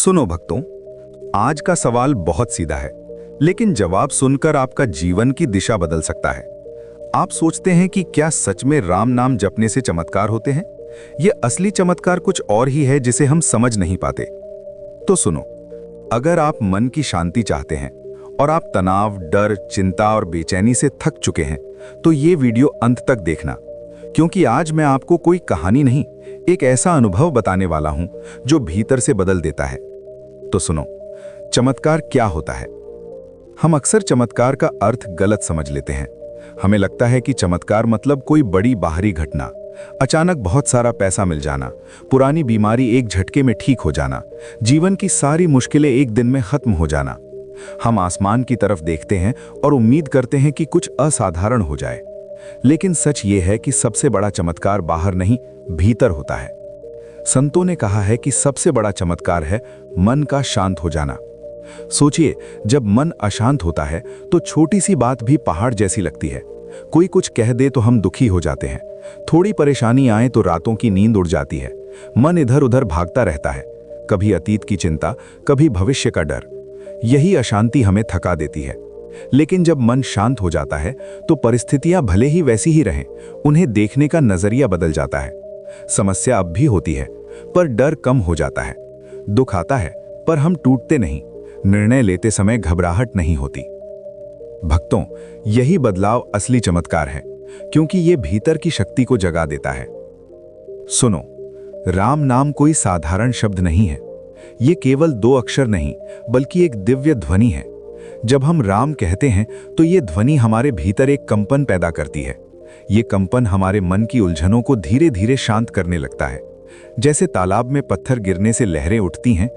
सुनो भक्तों, आज का सवाल बहुत सीधा है, लेकिन जवाब सुनकर आपका जीवन की दिशा बदल सकता है। आप सोचते हैं कि क्या सच में राम नाम जपने से चमत्कार होते हैं? ये असली चमत्कार कुछ और ही है जिसे हम समझ नहीं पाते। तो सुनो, अगर आप मन की शांति चाहते हैं और आप तनाव, डर, चिंता और बेचैनी से थक चुके हैं, तो ये वीडियो अंत तक देखना, क्योंकि आज मैं आपको कोई कहानी नहीं, एक ऐसा अनुभव बताने वाला हूं जो भीतर से बदल देता है। तो सुनो, चमत्कार क्या होता है? हम अक्सर चमत्कार का अर्थ गलत समझ लेते हैं। हमें लगता है कि चमत्कार मतलब कोई बड़ी बाहरी घटना, अचानक बहुत सारा पैसा मिल जाना, पुरानी बीमारी एक झटके में ठीक हो जाना, जीवन की सारी मुश्किलें एक दिन में खत्म हो जाना। हम आसमान की तरफ देखते हैं और उम्मीद करते हैं कि कुछ असाधारण हो जाए। लेकिन सच ये है कि सबसे बड़ा चमत्कार बाहर नहीं, भीतर होता है। संतों ने कहा है कि सबसे बड़ा चमत्कार है मन का शांत हो जाना। सोचिए, जब मन अशांत होता है तो छोटी सी बात भी पहाड़ जैसी लगती है। कोई कुछ कह दे तो हम दुखी हो जाते हैं, थोड़ी परेशानी आए तो रातों की नींद उड़ जाती है। मन इधर उधर भागता रहता है, कभी अतीत की चिंता, कभी भविष्य का डर। यही अशांति हमें थका देती है। लेकिन जब मन शांत हो जाता है तो परिस्थितियां भले ही वैसी ही रहें, उन्हें देखने का नजरिया बदल जाता है। समस्या अब भी होती है, पर डर कम हो जाता है। दुख आता है, पर हम टूटते नहीं। निर्णय लेते समय घबराहट नहीं होती। भक्तों, यही बदलाव असली चमत्कार है, क्योंकि ये भीतर की शक्ति को जगा देता है। सुनो, राम नाम कोई साधारण शब्द नहीं है। ये केवल 2 अक्षर नहीं, बल्कि एक दिव्य ध्वनि है। जब हम राम कहते हैं तो ये ध्वनि हमारे भीतर एक कंपन पैदा करती है। ये कंपन हमारे मन की उलझनों को धीरे धीरे शांत करने लगता है। जैसे तालाब में पत्थर गिरने से लहरें उठती हैं,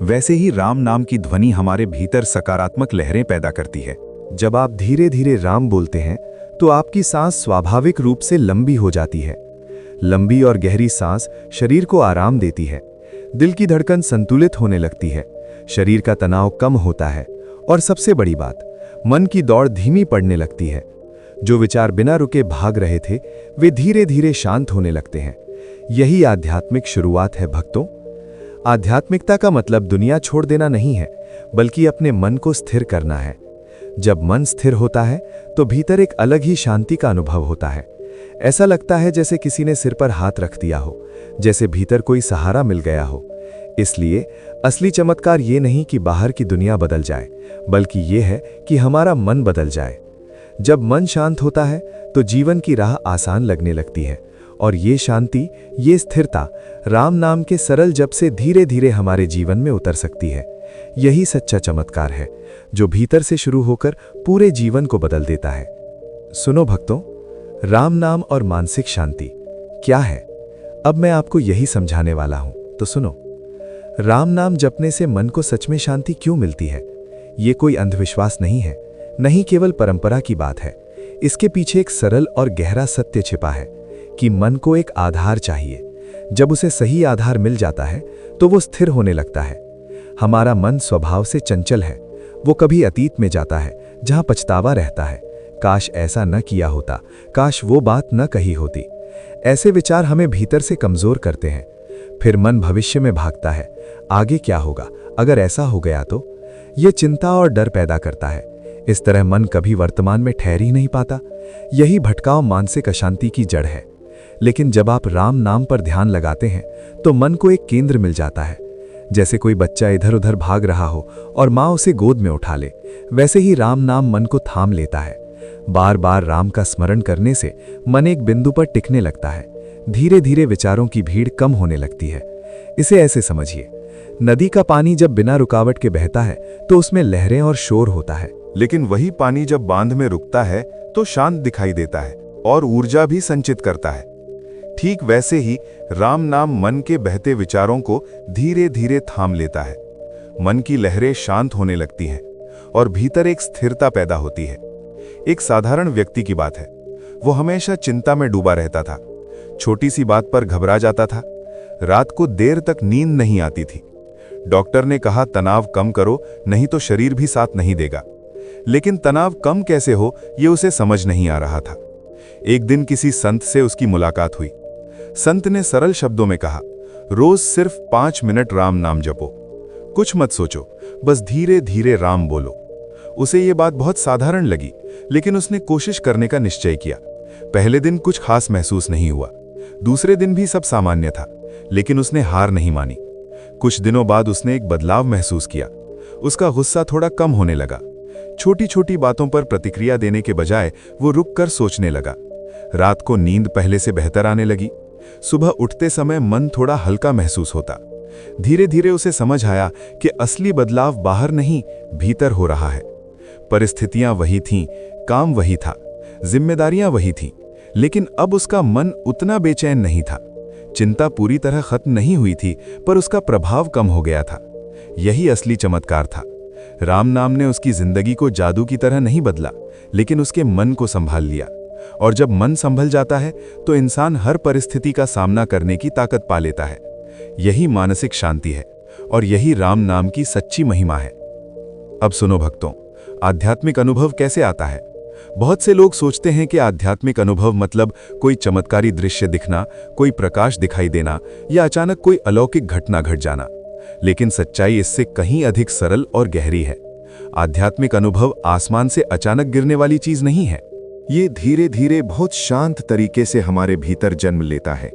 वैसे ही राम नाम की ध्वनि हमारे भीतर सकारात्मक लहरें पैदा करती है। जब आप धीरे धीरे राम बोलते हैं तो आपकी सांस स्वाभाविक रूप से लंबी हो जाती है। लंबी और गहरी सांस शरीर को आराम देती है। दिल की धड़कन संतुलित होने लगती है। शरीर का तनाव कम होता है और सबसे बड़ी बात, मन की दौड़ धीमी पड़ने लगती है। जो विचार बिना रुके भाग रहे थे, वे धीरे धीरे शांत होने लगते हैं। यही आध्यात्मिक शुरुआत है भक्तों। आध्यात्मिकता का मतलब दुनिया छोड़ देना नहीं है, बल्कि अपने मन को स्थिर करना है। जब मन स्थिर होता है तो भीतर एक अलग ही शांति का अनुभव होता है। ऐसा लगता है जैसे किसी ने सिर पर हाथ रख दिया हो, जैसे भीतर कोई सहारा मिल गया हो। इसलिए असली चमत्कार ये नहीं कि बाहर की दुनिया बदल जाए, बल्कि ये है कि हमारा मन बदल जाए। जब मन शांत होता है तो जीवन की राह आसान लगने लगती है, और ये शांति, ये स्थिरता राम नाम के सरल जप से धीरे धीरे हमारे जीवन में उतर सकती है। यही सच्चा चमत्कार है, जो भीतर से शुरू होकर पूरे जीवन को बदल देता है। सुनो भक्तों, राम नाम और मानसिक शांति क्या है? अब मैं आपको यही समझाने वाला हूं। तो सुनो, राम नाम जपने से मन को सच में शांति क्यों मिलती है? ये कोई अंधविश्वास नहीं है, नहीं केवल परंपरा की बात है। इसके पीछे एक सरल और गहरा सत्य छिपा है कि मन को एक आधार चाहिए। जब उसे सही आधार मिल जाता है तो वो स्थिर होने लगता है। हमारा मन स्वभाव से चंचल है। वो कभी अतीत में जाता है जहां पछतावा रहता है, काश ऐसा न किया होता, काश वो बात न कही होती। ऐसे विचार हमें भीतर से कमजोर करते हैं। फिर मन भविष्य में भागता है, आगे क्या होगा, अगर ऐसा हो गया तो। ये चिंता और डर पैदा करता है। इस तरह मन कभी वर्तमान में ठहर ही नहीं पाता। यही भटकाव मानसिक अशांति की जड़ है। लेकिन जब आप राम नाम पर ध्यान लगाते हैं तो मन को एक केंद्र मिल जाता है। जैसे कोई बच्चा इधर उधर भाग रहा हो और माँ उसे गोद में उठा ले, वैसे ही राम नाम मन को थाम लेता है। बार बार राम का स्मरण करने से मन एक बिंदु पर टिकने लगता है। धीरे धीरे विचारों की भीड़ कम होने लगती है। इसे ऐसे समझिए, नदी का पानी जब बिना रुकावट के बहता है तो उसमें लहरें और शोर होता है, लेकिन वही पानी जब बांध में रुकता है तो शांत दिखाई देता है और ऊर्जा भी संचित करता है। ठीक वैसे ही राम नाम मन के बहते विचारों को धीरे धीरे थाम लेता है। मन की लहरें शांत होने लगती हैं और भीतर एक स्थिरता पैदा होती है। एक साधारण व्यक्ति की बात है। वो हमेशा चिंता में डूबा रहता था, छोटी सी बात पर घबरा जाता था, रात को देर तक नींद नहीं आती थी। डॉक्टर ने कहा तनाव कम करो, नहीं तो शरीर भी साथ नहीं देगा। लेकिन तनाव कम कैसे हो, ये उसे समझ नहीं आ रहा था। एक दिन किसी संत से उसकी मुलाकात हुई। संत ने सरल शब्दों में कहा, रोज सिर्फ 5 मिनट राम नाम जपो। कुछ मत सोचो, बस धीरे धीरे राम बोलो। उसे ये बात बहुत साधारण लगी, लेकिन उसने कोशिश करने का निश्चय किया। पहले दिन कुछ खास महसूस नहीं हुआ, दूसरे दिन भी सब सामान्य था, लेकिन उसने हार नहीं मानी। कुछ दिनों बाद उसने एक बदलाव महसूस किया। उसका गुस्सा थोड़ा कम होने लगा। छोटी छोटी बातों पर प्रतिक्रिया देने के बजाय वो रुककर सोचने लगा। रात को नींद पहले से बेहतर आने लगी। सुबह उठते समय मन थोड़ा हल्का महसूस होता। धीरे धीरे उसे समझ आया कि असली बदलाव बाहर नहीं, भीतर हो रहा है। परिस्थितियां वही थीं, काम वही था, जिम्मेदारियां वही थीं, लेकिन अब उसका मन उतना बेचैन नहीं था। चिंता पूरी तरह खत्म नहीं हुई थी, पर उसका प्रभाव कम हो गया था। यही असली चमत्कार था। राम नाम ने उसकी जिंदगी को जादू की तरह नहीं बदला, लेकिन उसके मन को संभाल लिया। और जब मन संभल जाता है तो इंसान हर परिस्थिति का सामना करने की ताकत पा लेता है। यही मानसिक शांति है और यही राम नाम की सच्ची महिमा है। अब सुनो भक्तों, आध्यात्मिक अनुभव कैसे आता है? बहुत से लोग सोचते हैं कि आध्यात्मिक अनुभव मतलब कोई चमत्कारी दृश्य दिखना, कोई प्रकाश दिखाई देना या अचानक कोई अलौकिक घटना घट जाना। लेकिन सच्चाई इससे कहीं अधिक सरल और गहरी है। आध्यात्मिक अनुभव आसमान से अचानक गिरने वाली चीज नहीं है। ये धीरे धीरे बहुत शांत तरीके से हमारे भीतर जन्म लेता है।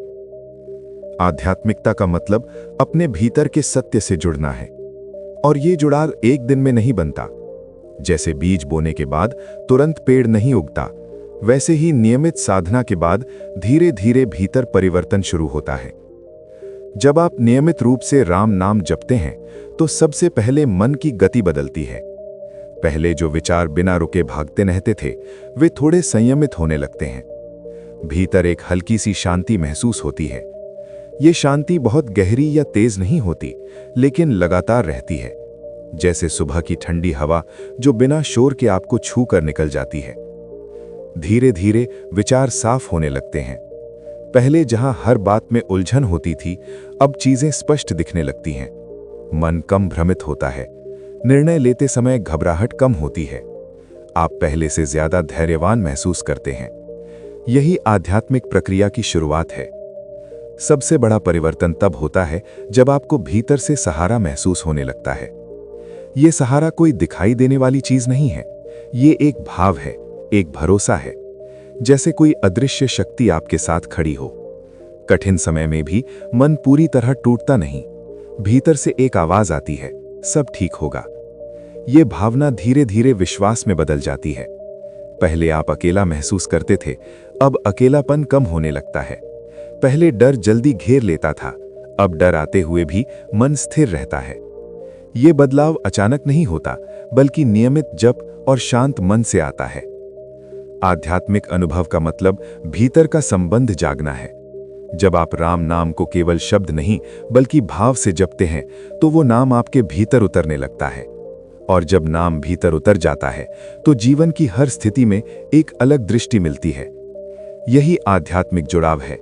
आध्यात्मिकता का मतलब अपने भीतर के सत्य से जुड़ना है, और ये जुड़ाव एक दिन में नहीं बनता। जैसे बीज बोने के बाद तुरंत पेड़ नहीं उगता, वैसे ही नियमित साधना के बाद धीरे धीरे भीतर परिवर्तन शुरू होता है। जब आप नियमित रूप से राम नाम जपते हैं तो सबसे पहले मन की गति बदलती है। पहले जो विचार बिना रुके भागते रहते थे, वे थोड़े संयमित होने लगते हैं। भीतर एक हल्की सी शांति महसूस होती है। ये शांति बहुत गहरी या तेज नहीं होती, लेकिन लगातार रहती है, जैसे सुबह की ठंडी हवा जो बिना शोर के आपको छू कर निकल जाती है। धीरे धीरे विचार साफ होने लगते हैं। पहले जहां हर बात में उलझन होती थी, अब चीजें स्पष्ट दिखने लगती हैं। मन कम भ्रमित होता है। निर्णय लेते समय घबराहट कम होती है। आप पहले से ज्यादा धैर्यवान महसूस करते हैं। यही आध्यात्मिक प्रक्रिया की शुरुआत है। सबसे बड़ा परिवर्तन तब होता है जब आपको भीतर से सहारा महसूस होने लगता है। ये सहारा कोई दिखाई देने वाली चीज नहीं है, ये एक भाव है, एक भरोसा है, जैसे कोई अदृश्य शक्ति आपके साथ खड़ी हो। कठिन समय में भी मन पूरी तरह टूटता नहीं। भीतर से एक आवाज आती है, सब ठीक होगा। ये भावना धीरे धीरे विश्वास में बदल जाती है। पहले आप अकेला महसूस करते थे, अब अकेलापन कम होने लगता है। पहले डर जल्दी घेर लेता था, अब डर आते हुए भी मन स्थिर रहता है। ये बदलाव अचानक नहीं होता, बल्कि नियमित जप और शांत मन से आता है। आध्यात्मिक अनुभव का मतलब भीतर का संबंध जागना है। जब आप राम नाम को केवल शब्द नहीं बल्कि भाव से जपते हैं, तो वो नाम आपके भीतर उतरने लगता है। और जब नाम भीतर उतर जाता है तो जीवन की हर स्थिति में एक अलग दृष्टि मिलती है। यही आध्यात्मिक जुड़ाव है।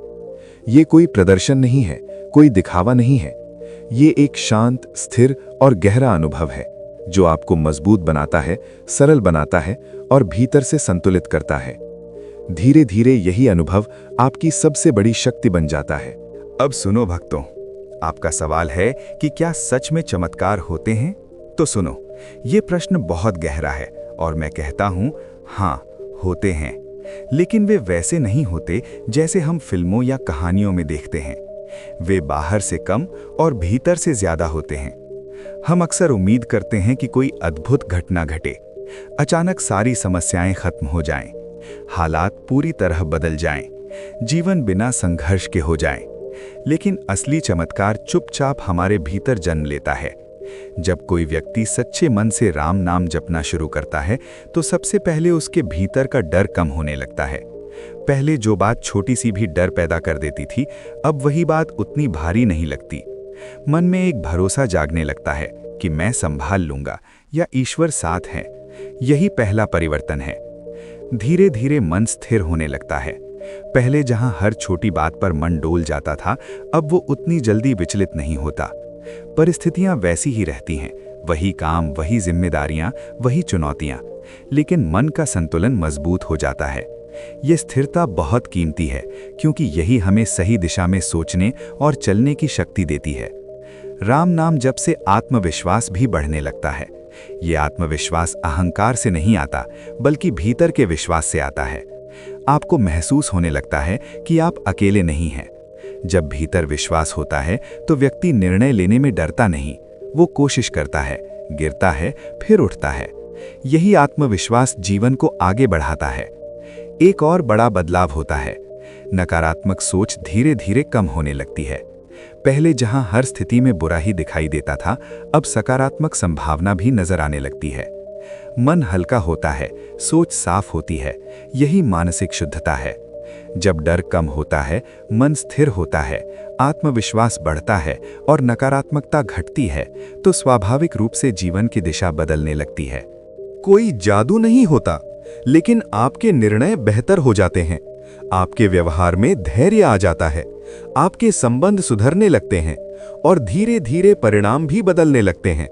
ये कोई प्रदर्शन नहीं है, कोई दिखावा नहीं है। ये एक शांत, स्थिर और गहरा अनुभव है जो आपको मजबूत बनाता है, सरल बनाता है और भीतर से संतुलित करता है। धीरे धीरे यही अनुभव आपकी सबसे बड़ी शक्ति बन जाता है। अब सुनो भक्तों, आपका सवाल है कि क्या सच में चमत्कार होते हैं? तो सुनो, ये प्रश्न बहुत गहरा है और मैं कहता हूँ हाँ, होते हैं। लेकिन वे वैसे नहीं होते जैसे हम फिल्मों या कहानियों में देखते हैं। वे बाहर से कम और भीतर से ज्यादा होते हैं। हम अक्सर उम्मीद करते हैं कि कोई अद्भुत घटना घटे, अचानक सारी समस्याएं खत्म हो जाएं, हालात पूरी तरह बदल जाएं, जीवन बिना संघर्ष के हो जाए। लेकिन असली चमत्कार चुपचाप हमारे भीतर जन्म लेता है। जब कोई व्यक्ति सच्चे मन से राम नाम जपना शुरू करता है तो सबसे पहले उसके भीतर का डर कम होने लगता है। पहले जो बात छोटी सी भी डर पैदा कर देती थी, अब वही बात उतनी भारी नहीं लगती। मन में एक भरोसा जागने लगता है कि मैं संभाल लूंगा या ईश्वर साथ है। यही पहला परिवर्तन है। धीरे धीरे मन स्थिर होने लगता है। पहले जहां हर छोटी बात पर मन डोल जाता था, अब वो उतनी जल्दी विचलित नहीं होता। परिस्थितियां वैसी ही रहती हैं, वही काम, वही जिम्मेदारियां, वही चुनौतियां, लेकिन मन का संतुलन मजबूत हो जाता है। ये स्थिरता बहुत कीमती है, क्योंकि यही हमें सही दिशा में सोचने और चलने की शक्ति देती है। राम नाम जप से आत्मविश्वास भी बढ़ने लगता है। ये आत्मविश्वास अहंकार से नहीं आता, बल्कि भीतर के विश्वास से आता है। आपको महसूस होने लगता है कि आप अकेले नहीं हैं। जब भीतर विश्वास होता है तो व्यक्ति निर्णय लेने में डरता नहीं, वो कोशिश करता है, गिरता है, फिर उठता है। यही आत्मविश्वास जीवन को आगे बढ़ाता है। एक और बड़ा बदलाव होता है, नकारात्मक सोच धीरे धीरे कम होने लगती है। पहले जहां हर स्थिति में बुरा ही दिखाई देता था, अब सकारात्मक संभावना भी नजर आने लगती है। मन हल्का होता है, सोच साफ होती है। यही मानसिक शुद्धता है। जब डर कम होता है, मन स्थिर होता है, आत्मविश्वास बढ़ता है और नकारात्मकता घटती है, तो स्वाभाविक रूप से जीवन की दिशा बदलने लगती है। कोई जादू नहीं होता, लेकिन आपके निर्णय बेहतर हो जाते हैं। आपके व्यवहार में धैर्य आ जाता है, आपके संबंध सुधरने लगते हैं और धीरे धीरे परिणाम भी बदलने लगते हैं।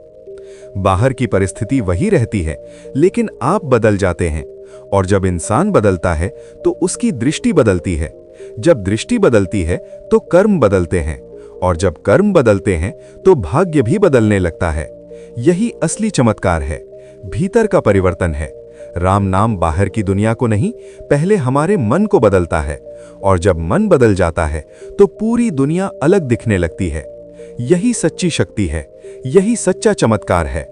बाहर की परिस्थिति वही रहती है, लेकिन आप बदल जाते हैं। और जब इंसान बदलता है तो उसकी दृष्टि बदलती है। जब दृष्टि बदलती है तो कर्म बदलते हैं, और जब कर्म बदलते हैं तो भाग्य भी बदलने लगता है। यही असली चमत्कार है, भीतर का परिवर्तन है। राम नाम बाहर की दुनिया को नहीं, पहले हमारे मन को बदलता है, और जब मन बदल जाता है तो पूरी दुनिया अलग दिखने लगती है। यही सच्ची शक्ति है, यही सच्चा चमत्कार है।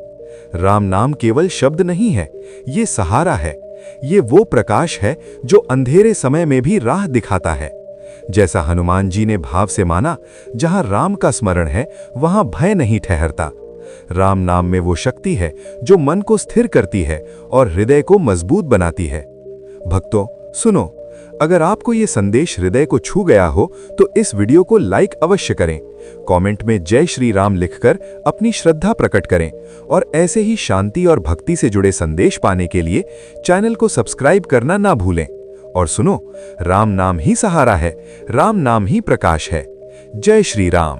राम नाम केवल शब्द नहीं है, ये सहारा है। ये वो प्रकाश है जो अंधेरे समय में भी राह दिखाता है। जैसा हनुमान जी ने भाव से माना, जहां राम का स्मरण है वहां भय नहीं ठहरता। राम नाम में वो शक्ति है जो मन को स्थिर करती है और हृदय को मजबूत बनाती है। भक्तों, सुनो, अगर आपको ये संदेश हृदय को छू गया हो तो इस वीडियो को लाइक अवश्य करें। कमेंट में जय श्री राम लिखकर अपनी श्रद्धा प्रकट करें, और ऐसे ही शांति और भक्ति से जुड़े संदेश पाने के लिए चैनल को सब्सक्राइब करना ना भूलें। और सुनो, राम नाम ही सहारा है, राम नाम ही प्रकाश है। जय श्री राम।